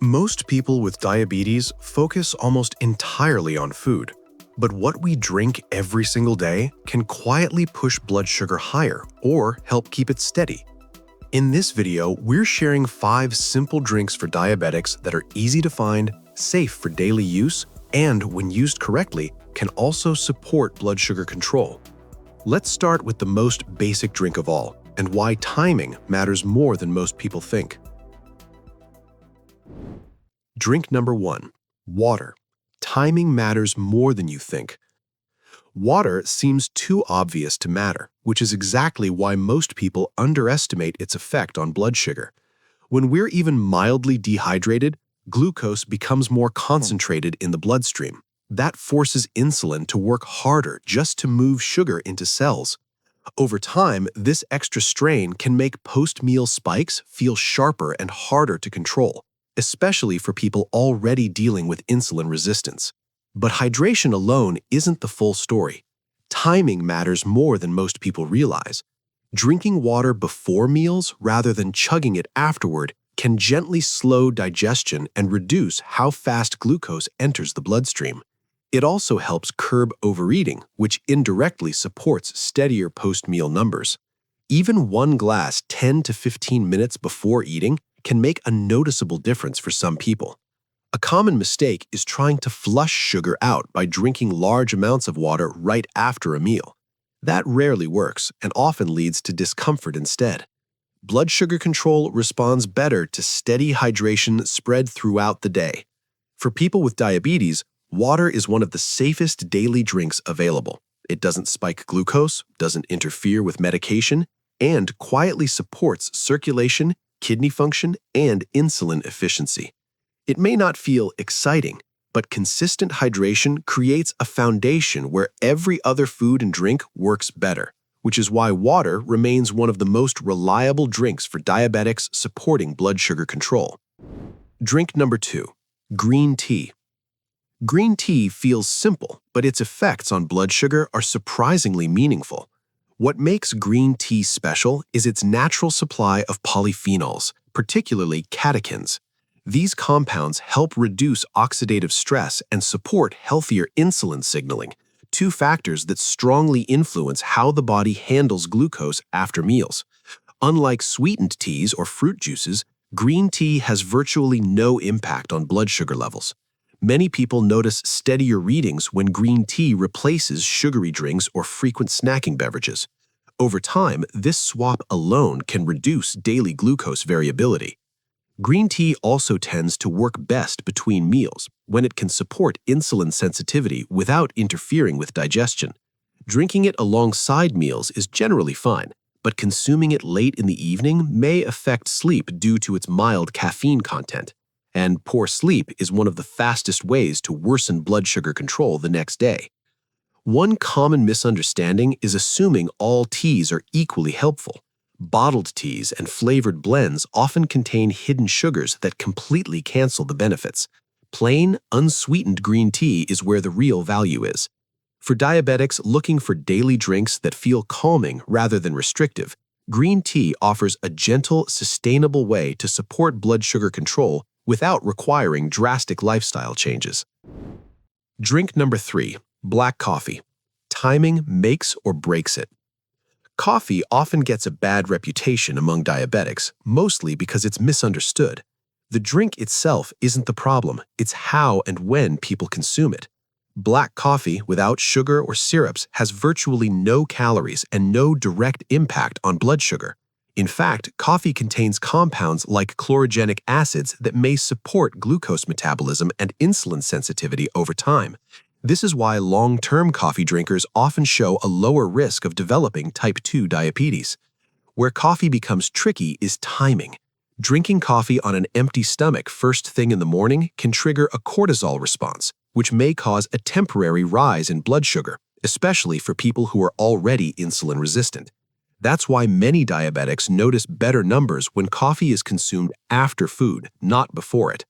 Most people with diabetes focus almost entirely on food, but what we drink every single day can quietly push blood sugar higher or help keep it steady. In this video, we're sharing 5 simple drinks for diabetics that are easy to find, safe for daily use, and when used correctly, can also support blood sugar control. Let's start with the most basic drink of all, and why timing matters more than most people think. Drink number 1. Water. Timing matters more than you think. Water seems too obvious to matter, which is exactly why most people underestimate its effect on blood sugar. When we're even mildly dehydrated, glucose becomes more concentrated in the bloodstream. That forces insulin to work harder just to move sugar into cells. Over time, this extra strain can make post-meal spikes feel sharper and harder to control, especially for people already dealing with insulin resistance. But hydration alone isn't the full story. Timing matters more than most people realize. Drinking water before meals rather than chugging it afterward can gently slow digestion and reduce how fast glucose enters the bloodstream. It also helps curb overeating, which indirectly supports steadier post-meal numbers. Even one glass 10 to 15 minutes before eating can make a noticeable difference for some people. A common mistake is trying to flush sugar out by drinking large amounts of water right after a meal. That rarely works and often leads to discomfort instead. Blood sugar control responds better to steady hydration spread throughout the day. For people with diabetes, water is one of the safest daily drinks available. It doesn't spike glucose, doesn't interfere with medication, and quietly supports circulation, kidney function, and insulin efficiency. It may not feel exciting, but consistent hydration creates a foundation where every other food and drink works better, which is why water remains one of the most reliable drinks for diabetics supporting blood sugar control. Drink number 2. Green tea. Green tea feels simple, but its effects on blood sugar are surprisingly meaningful. What makes green tea special is its natural supply of polyphenols, particularly catechins. These compounds help reduce oxidative stress and support healthier insulin signaling, 2 factors that strongly influence how the body handles glucose after meals. Unlike sweetened teas or fruit juices, green tea has virtually no impact on blood sugar levels. Many people notice steadier readings when green tea replaces sugary drinks or frequent snacking beverages. Over time, this swap alone can reduce daily glucose variability. Green tea also tends to work best between meals, when it can support insulin sensitivity without interfering with digestion. Drinking it alongside meals is generally fine, but consuming it late in the evening may affect sleep due to its mild caffeine content. And poor sleep is one of the fastest ways to worsen blood sugar control the next day. One common misunderstanding is assuming all teas are equally helpful. Bottled teas and flavored blends often contain hidden sugars that completely cancel the benefits. Plain, unsweetened green tea is where the real value is. For diabetics looking for daily drinks that feel calming rather than restrictive, green tea offers a gentle, sustainable way to support blood sugar control without requiring drastic lifestyle changes. Drink number 3. Black coffee. Timing makes or breaks it. Coffee often gets a bad reputation among diabetics, mostly because it's misunderstood. The drink itself isn't the problem, it's how and when people consume it. Black coffee without sugar or syrups has virtually no calories and no direct impact on blood sugar. In fact, coffee contains compounds like chlorogenic acids that may support glucose metabolism and insulin sensitivity over time. This is why long-term coffee drinkers often show a lower risk of developing type 2 diabetes. Where coffee becomes tricky is timing. Drinking coffee on an empty stomach first thing in the morning can trigger a cortisol response, which may cause a temporary rise in blood sugar, especially for people who are already insulin resistant. That's why many diabetics notice better numbers when coffee is consumed after food, not before it.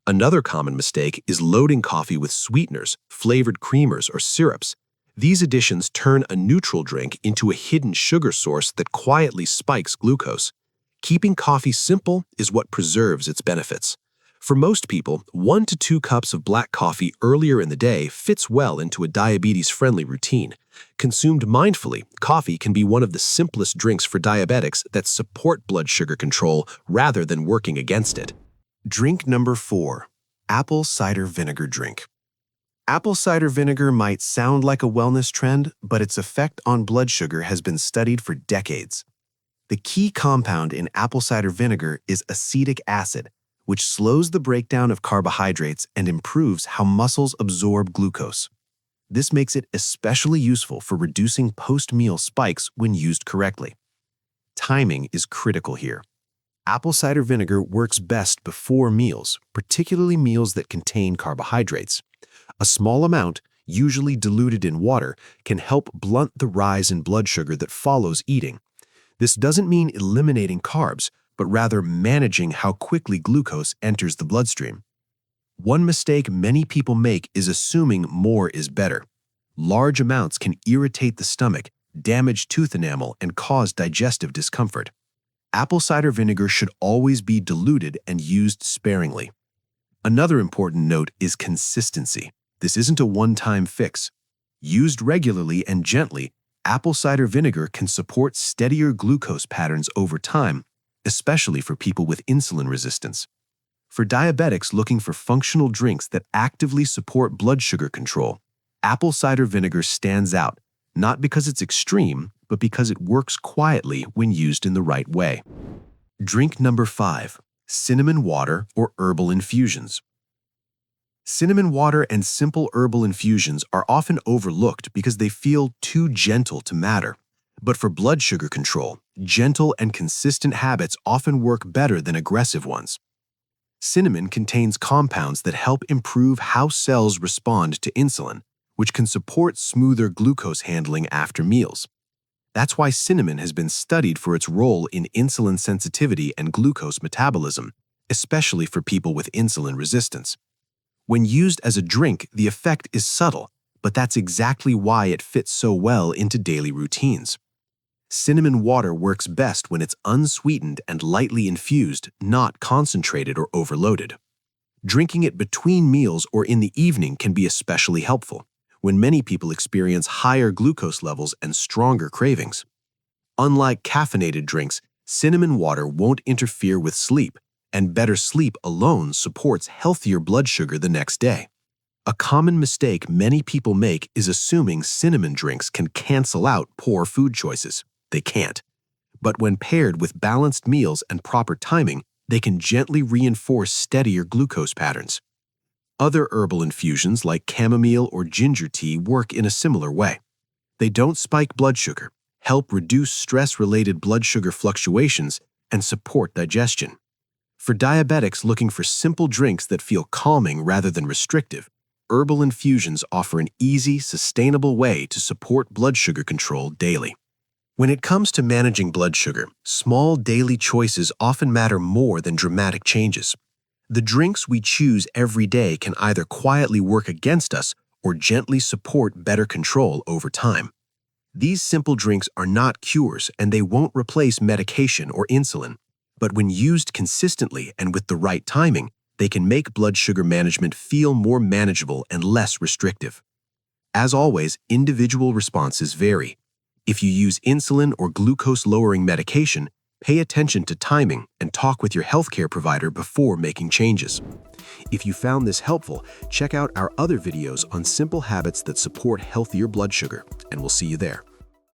Another common mistake is loading coffee with sweeteners, flavored creamers, or syrups. These additions turn a neutral drink into a hidden sugar source that quietly spikes glucose. Keeping coffee simple is what preserves its benefits. For most people, 1 to 2 cups of black coffee earlier in the day fits well into a diabetes-friendly routine. Consumed mindfully, coffee can be one of the simplest drinks for diabetics that support blood sugar control rather than working against it. Drink number 4. Apple cider vinegar drink. Apple cider vinegar might sound like a wellness trend, but its effect on blood sugar has been studied for decades. The key compound in apple cider vinegar is acetic acid, which slows the breakdown of carbohydrates and improves how muscles absorb glucose. This makes it especially useful for reducing post-meal spikes when used correctly. Timing is critical here. Apple cider vinegar works best before meals, particularly meals that contain carbohydrates. A small amount, usually diluted in water, can help blunt the rise in blood sugar that follows eating. This doesn't mean eliminating carbs, but rather managing how quickly glucose enters the bloodstream. One mistake many people make is assuming more is better. Large amounts can irritate the stomach, damage tooth enamel, and cause digestive discomfort. Apple cider vinegar should always be diluted and used sparingly. Another important note is consistency. This isn't a one-time fix. Used regularly and gently, apple cider vinegar can support steadier glucose patterns over time, especially for people with insulin resistance. For diabetics looking for functional drinks that actively support blood sugar control, apple cider vinegar stands out, not because it's extreme, but because it works quietly when used in the right way. Drink number 5. Cinnamon water or herbal infusions. Cinnamon water and simple herbal infusions are often overlooked because they feel too gentle to matter. But for blood sugar control, gentle and consistent habits often work better than aggressive ones. Cinnamon contains compounds that help improve how cells respond to insulin, which can support smoother glucose handling after meals. That's why cinnamon has been studied for its role in insulin sensitivity and glucose metabolism, especially for people with insulin resistance. When used as a drink, the effect is subtle, but that's exactly why it fits so well into daily routines. Cinnamon water works best when it's unsweetened and lightly infused, not concentrated or overloaded. Drinking it between meals or in the evening can be especially helpful, when many people experience higher glucose levels and stronger cravings. Unlike caffeinated drinks, cinnamon water won't interfere with sleep, and better sleep alone supports healthier blood sugar the next day. A common mistake many people make is assuming cinnamon drinks can cancel out poor food choices. They can't. But when paired with balanced meals and proper timing, they can gently reinforce steadier glucose patterns. Other herbal infusions like chamomile or ginger tea work in a similar way. They don't spike blood sugar, help reduce stress-related blood sugar fluctuations, and support digestion. For diabetics looking for simple drinks that feel calming rather than restrictive, herbal infusions offer an easy, sustainable way to support blood sugar control daily. When it comes to managing blood sugar, small daily choices often matter more than dramatic changes. The drinks we choose every day can either quietly work against us or gently support better control over time. These simple drinks are not cures, and they won't replace medication or insulin. But when used consistently and with the right timing, they can make blood sugar management feel more manageable and less restrictive. As always, individual responses vary. If you use insulin or glucose-lowering medication, pay attention to timing and talk with your healthcare provider before making changes. If you found this helpful, check out our other videos on simple habits that support healthier blood sugar, and we'll see you there.